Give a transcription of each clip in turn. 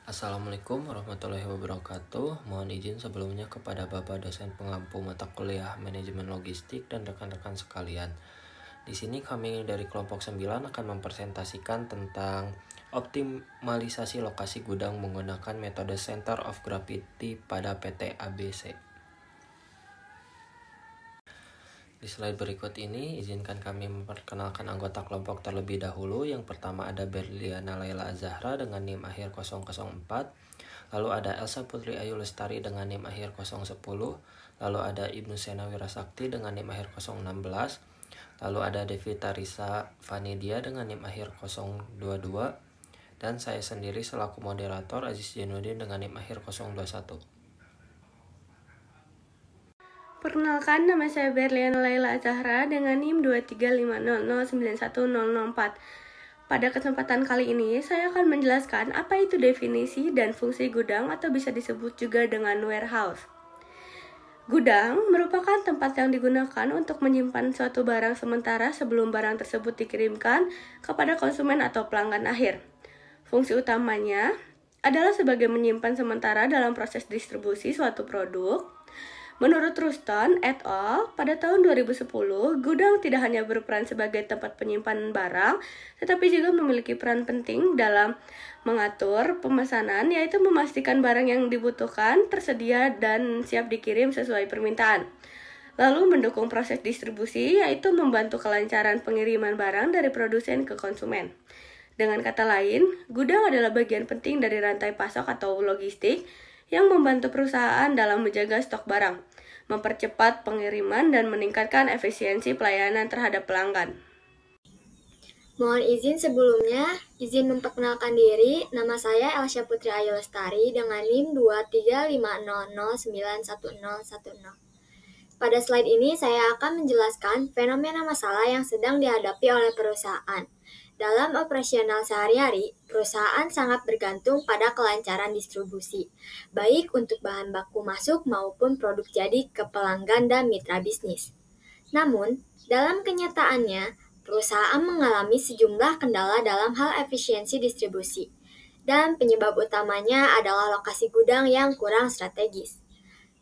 Assalamualaikum warahmatullahi wabarakatuh. Mohon izin sebelumnya kepada Bapak dosen pengampu mata kuliah Manajemen Logistik dan rekan-rekan sekalian. Di sini kami dari kelompok 9 akan mempresentasikan tentang optimalisasi lokasi gudang menggunakan metode Center of Gravity pada PT ABC. Di slide berikut ini, izinkan kami memperkenalkan anggota kelompok terlebih dahulu. Yang pertama ada Berliana Laila Azahra dengan NIM akhir 004. Lalu ada Elsa Putri Ayu Lestari dengan NIM akhir 010. Lalu ada Ibnu Sena Wirasakti dengan NIM akhir 016. Lalu ada Devita Risa Vanidia dengan NIM akhir 022. Dan saya sendiri selaku moderator Aziz Janudin dengan NIM akhir 021. Perkenalkan, nama saya Berliana Laila Azahra dengan NIM 23500910004. Pada kesempatan kali ini, saya akan menjelaskan apa itu definisi dan fungsi gudang atau bisa disebut juga dengan warehouse. Gudang merupakan tempat yang digunakan untuk menyimpan suatu barang sementara sebelum barang tersebut dikirimkan kepada konsumen atau pelanggan akhir. Fungsi utamanya adalah sebagai menyimpan sementara dalam proses distribusi suatu produk. Menurut Ruston et al., pada tahun 2010, gudang tidak hanya berperan sebagai tempat penyimpanan barang, tetapi juga memiliki peran penting dalam mengatur pemesanan, yaitu memastikan barang yang dibutuhkan tersedia dan siap dikirim sesuai permintaan. Lalu mendukung proses distribusi, yaitu membantu kelancaran pengiriman barang dari produsen ke konsumen. Dengan kata lain, gudang adalah bagian penting dari rantai pasok atau logistik, yang membantu perusahaan dalam menjaga stok barang, mempercepat pengiriman, dan meningkatkan efisiensi pelayanan terhadap pelanggan. Mohon izin sebelumnya, izin memperkenalkan diri. Nama saya Elsa Putri Ayu Lestari dengan NIM 23500910010. Pada slide ini saya akan menjelaskan fenomena masalah yang sedang dihadapi oleh perusahaan. Dalam operasional sehari-hari, perusahaan sangat bergantung pada kelancaran distribusi, baik untuk bahan baku masuk maupun produk jadi ke pelanggan dan mitra bisnis. Namun, dalam kenyataannya, perusahaan mengalami sejumlah kendala dalam hal efisiensi distribusi, dan penyebab utamanya adalah lokasi gudang yang kurang strategis.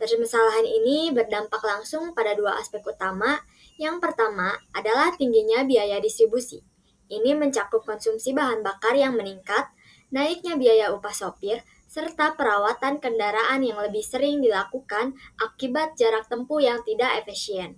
Permasalahan ini berdampak langsung pada dua aspek utama. Yang pertama adalah tingginya biaya distribusi. Ini mencakup konsumsi bahan bakar yang meningkat, naiknya biaya upah sopir, serta perawatan kendaraan yang lebih sering dilakukan akibat jarak tempuh yang tidak efisien.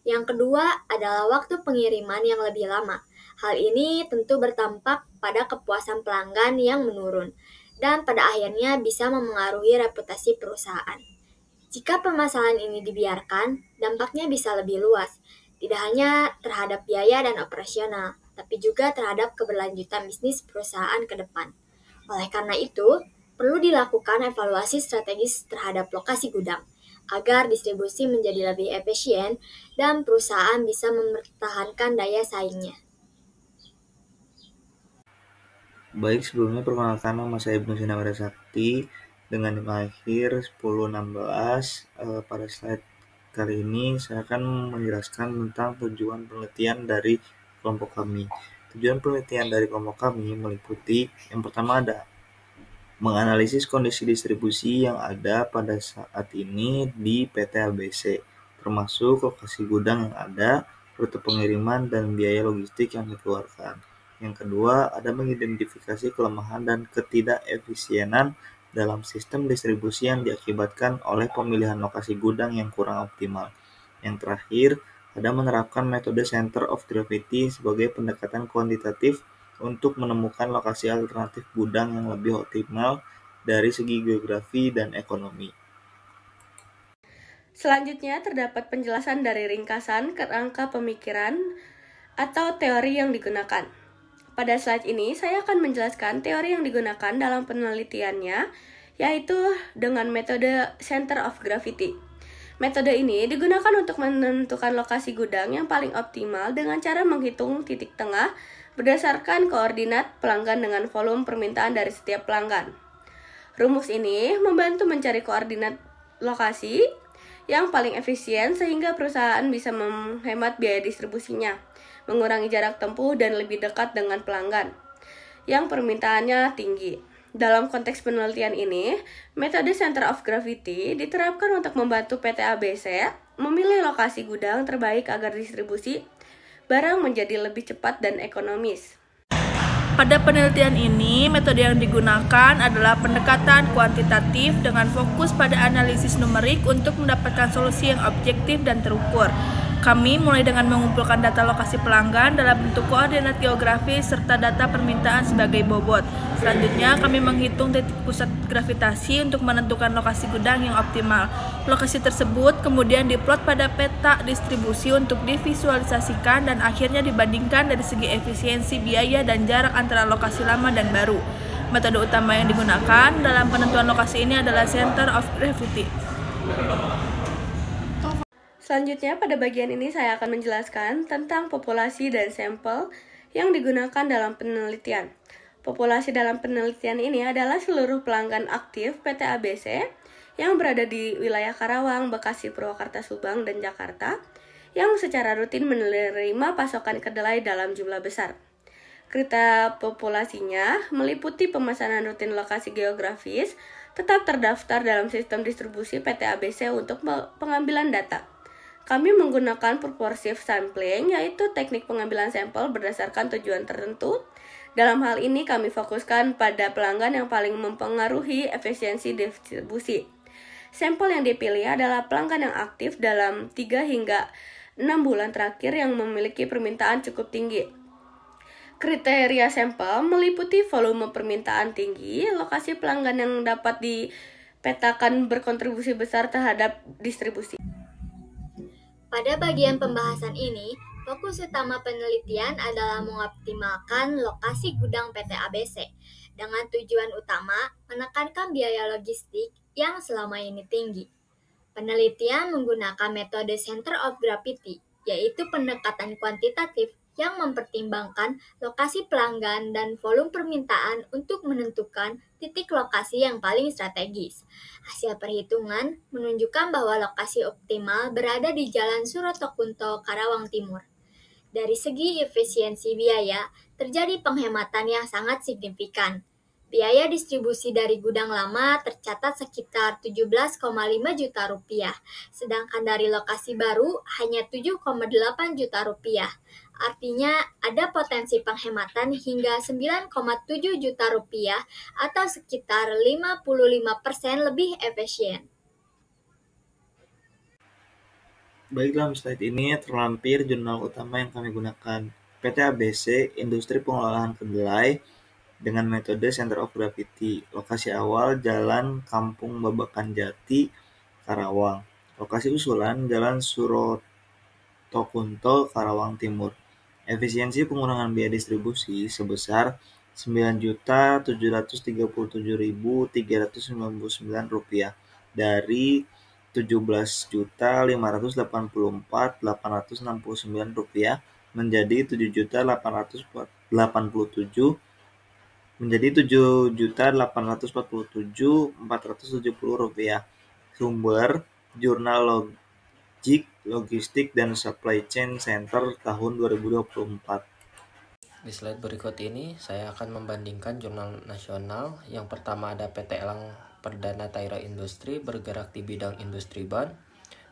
Yang kedua adalah waktu pengiriman yang lebih lama. Hal ini tentu berdampak pada kepuasan pelanggan yang menurun, dan pada akhirnya bisa memengaruhi reputasi perusahaan. Jika permasalahan ini dibiarkan, dampaknya bisa lebih luas, tidak hanya terhadap biaya dan operasional, tapi juga terhadap keberlanjutan bisnis perusahaan ke depan. Oleh karena itu, perlu dilakukan evaluasi strategis terhadap lokasi gudang, agar distribusi menjadi lebih efisien dan perusahaan bisa mempertahankan daya saingnya. Baik, sebelumnya perkenalkan, nama saya Ibnu Sena Wirasakti dengan NIM akhir 1016. Pada slide kali ini saya akan menjelaskan tentang tujuan penelitian dari kelompok kami. Tujuan penelitian dari kelompok kami meliputi yang pertama ada menganalisis kondisi distribusi yang ada pada saat ini di PT ABC, termasuk lokasi gudang yang ada, rute pengiriman, dan biaya logistik yang dikeluarkan. Yang kedua, ada mengidentifikasi kelemahan dan ketidakefisienan dalam sistem distribusi yang diakibatkan oleh pemilihan lokasi gudang yang kurang optimal. Yang terakhir, ada menerapkan metode Center of Gravity sebagai pendekatan kuantitatif untuk menemukan lokasi alternatif gudang yang lebih optimal dari segi geografi dan ekonomi. Selanjutnya terdapat penjelasan dari ringkasan kerangka pemikiran atau teori yang digunakan. Pada slide ini saya akan menjelaskan teori yang digunakan dalam penelitiannya, yaitu dengan metode Center of Gravity. Metode ini digunakan untuk menentukan lokasi gudang yang paling optimal dengan cara menghitung titik tengah berdasarkan koordinat pelanggan dengan volume permintaan dari setiap pelanggan. Rumus ini membantu mencari koordinat lokasi yang paling efisien sehingga perusahaan bisa menghemat biaya distribusinya, mengurangi jarak tempuh, dan lebih dekat dengan pelanggan yang permintaannya tinggi. Dalam konteks penelitian ini, metode Center of Gravity diterapkan untuk membantu PT ABC memilih lokasi gudang terbaik agar distribusi barang menjadi lebih cepat dan ekonomis. Pada penelitian ini, metode yang digunakan adalah pendekatan kuantitatif dengan fokus pada analisis numerik untuk mendapatkan solusi yang objektif dan terukur. Kami mulai dengan mengumpulkan data lokasi pelanggan dalam bentuk koordinat geografis serta data permintaan sebagai bobot. Selanjutnya, kami menghitung titik pusat gravitasi untuk menentukan lokasi gudang yang optimal. Lokasi tersebut kemudian diplot pada peta distribusi untuk divisualisasikan dan akhirnya dibandingkan dari segi efisiensi biaya dan jarak antara lokasi lama dan baru. Metode utama yang digunakan dalam penentuan lokasi ini adalah Center of Gravity. Selanjutnya, pada bagian ini saya akan menjelaskan tentang populasi dan sampel yang digunakan dalam penelitian. Populasi dalam penelitian ini adalah seluruh pelanggan aktif PT ABC yang berada di wilayah Karawang, Bekasi, Purwakarta, Subang, dan Jakarta yang secara rutin menerima pasokan kedelai dalam jumlah besar. Kriteria populasinya meliputi pemesanan rutin lokasi geografis, tetap terdaftar dalam sistem distribusi PT ABC untuk pengambilan data. Kami menggunakan purposive sampling, yaitu teknik pengambilan sampel berdasarkan tujuan tertentu. Dalam hal ini kami fokuskan pada pelanggan yang paling mempengaruhi efisiensi distribusi. Sampel yang dipilih adalah pelanggan yang aktif dalam 3 hingga 6 bulan terakhir yang memiliki permintaan cukup tinggi. Kriteria sampel meliputi volume permintaan tinggi, lokasi pelanggan yang dapat dipetakan berkontribusi besar terhadap distribusi. Pada bagian pembahasan ini, fokus utama penelitian adalah mengoptimalkan lokasi gudang PT ABC dengan tujuan utama menekankan biaya logistik yang selama ini tinggi. Penelitian menggunakan metode Center of Gravity, yaitu pendekatan kuantitatif yang mempertimbangkan lokasi pelanggan dan volume permintaan untuk menentukan titik lokasi yang paling strategis. Hasil perhitungan menunjukkan bahwa lokasi optimal berada di Jalan Surotokunto, Karawang Timur. Dari segi efisiensi biaya, terjadi penghematan yang sangat signifikan. Biaya distribusi dari gudang lama tercatat sekitar 17,5 juta rupiah, sedangkan dari lokasi baru hanya 7,8 juta rupiah. Artinya ada potensi penghematan hingga 9,7 juta rupiah atau sekitar 55% lebih efisien. Baik, dalam slide ini terlampir jurnal utama yang kami gunakan. PT ABC, Industri Pengolahan Kedelai, dengan metode Center of Gravity. Lokasi awal Jalan Kampung Babakan Jati, Karawang. Lokasi usulan Jalan Surotokunto, Karawang Timur. Efisiensi pengurangan biaya distribusi sebesar Rp9.737.399 dari Rp17.584.869 menjadi Rp7.847.470. Sumber Jurnal Logistik dan Supply Chain Center tahun 2024. Di slide berikut ini, saya akan membandingkan jurnal nasional. Yang pertama ada PT Elang Perdana Taira Industri bergerak di bidang industri ban.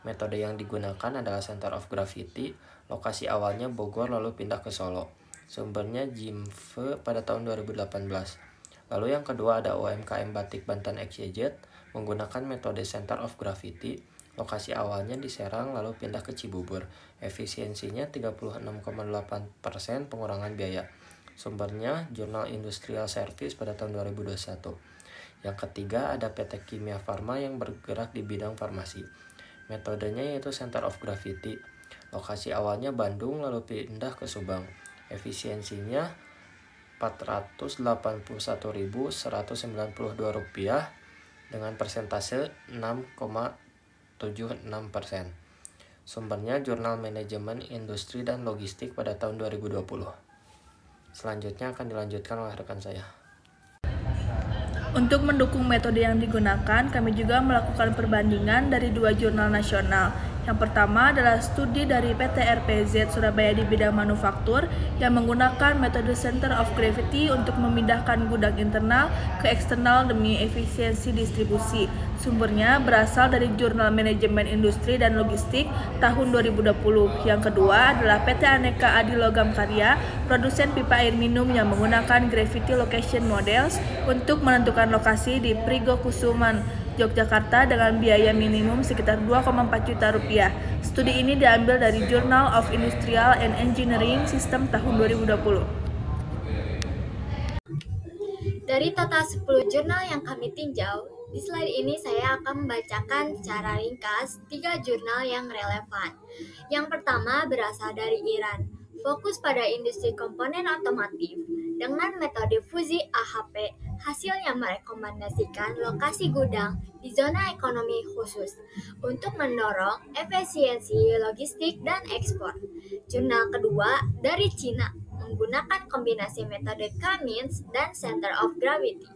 Metode yang digunakan adalah Center of Gravity. Lokasi awalnya Bogor lalu pindah ke Solo. Sumbernya JIMFE pada tahun 2018. Lalu yang kedua ada UMKM Batik Banten XYZ menggunakan metode Center of Gravity. Lokasi awalnya di Serang lalu pindah ke Cibubur. Efisiensinya 36,8% pengurangan biaya. Sumbernya Jurnal Industrial Service pada tahun 2021. Yang ketiga ada PT Kimia Farma yang bergerak di bidang farmasi. Metodenya yaitu Center of Gravity. Lokasi awalnya Bandung lalu pindah ke Subang. Efisiensinya Rp481.192 dengan persentase 6,76%. Sumbernya Jurnal Manajemen Industri dan Logistik pada tahun 2020. Selanjutnya akan dilanjutkan oleh rekan saya. Untuk mendukung metode yang digunakan, kami juga melakukan perbandingan dari 2 jurnal nasional, Yang pertama adalah studi dari PT RPZ Surabaya di bidang manufaktur yang menggunakan metode Center of Gravity untuk memindahkan gudang internal ke eksternal demi efisiensi distribusi. Sumbernya berasal dari Jurnal Manajemen Industri dan Logistik tahun 2020. Yang kedua adalah PT Aneka Adi Logam Karya, produsen pipa air minum yang menggunakan Gravity Location Models untuk menentukan lokasi di Prigokusuman, Yogyakarta dengan biaya minimum sekitar 2,4 juta rupiah. Studi ini diambil dari Journal of Industrial and Engineering System tahun 2020. Dari total 10 jurnal yang kami tinjau, di slide ini saya akan membacakan secara ringkas 3 jurnal yang relevan. Yang pertama berasal dari Iran, fokus pada industri komponen otomotif dengan metode fusi AHP. Hasilnya merekomendasikan lokasi gudang di zona ekonomi khusus untuk mendorong efisiensi logistik dan ekspor. Jurnal kedua dari Cina menggunakan kombinasi metode Cummins dan Center of Gravity.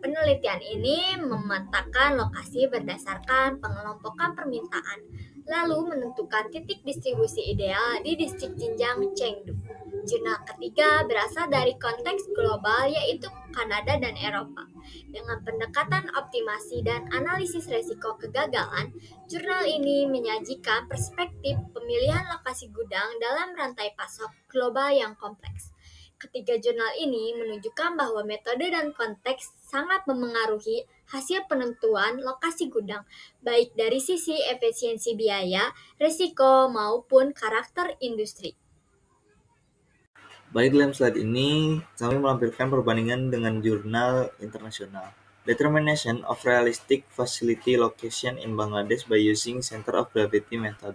Penelitian ini memetakan lokasi berdasarkan pengelompokan permintaan, lalu menentukan titik distribusi ideal di distrik Xinjiang, Chengdu. Jurnal ketiga berasal dari konteks global yaitu Kanada dan Eropa. Dengan pendekatan optimasi dan analisis resiko kegagalan, jurnal ini menyajikan perspektif pemilihan lokasi gudang dalam rantai pasok global yang kompleks. Ketiga jurnal ini menunjukkan bahwa metode dan konteks sangat memengaruhi hasil penentuan lokasi gudang, baik dari sisi efisiensi biaya, risiko, maupun karakter industri. Baik, dalam slide ini kami melampirkan perbandingan dengan jurnal internasional. Determination of realistic facility location in Bangladesh by using Center of Gravity method.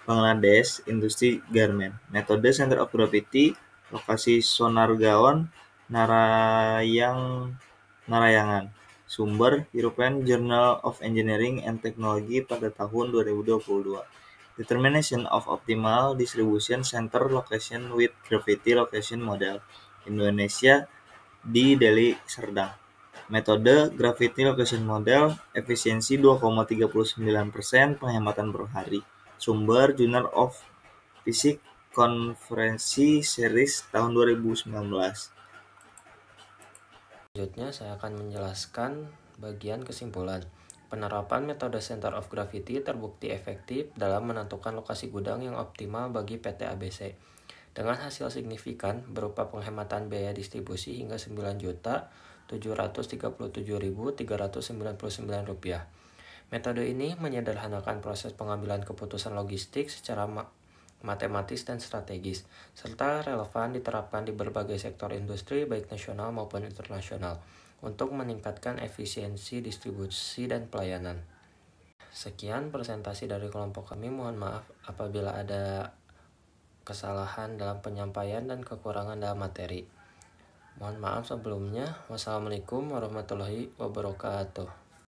Bangladesh Industry Garment. Metode Center of Gravity, lokasi Sonargaon, Narayangan. Sumber European Journal of Engineering and Technology pada tahun 2022. Determination of Optimal Distribution Center Location with Gravity Location Model. Indonesia di Delhi, Serdang. Metode Gravity Location Model, efisiensi 2,39%, penghematan per hari. Sumber Journal of Physics Konferensi Series tahun 2019. Selanjutnya saya akan menjelaskan bagian kesimpulan. Penerapan metode Center of Gravity terbukti efektif dalam menentukan lokasi gudang yang optimal bagi PT ABC, dengan hasil signifikan berupa penghematan biaya distribusi hingga Rp9.737.399. Metode ini menyederhanakan proses pengambilan keputusan logistik secara matematis dan strategis, serta relevan diterapkan di berbagai sektor industri baik nasional maupun internasional, untuk meningkatkan efisiensi distribusi dan pelayanan. Sekian presentasi dari kelompok kami. Mohon maaf apabila ada kesalahan dalam penyampaian dan kekurangan dalam materi. Mohon maaf sebelumnya. Wassalamualaikum warahmatullahi wabarakatuh.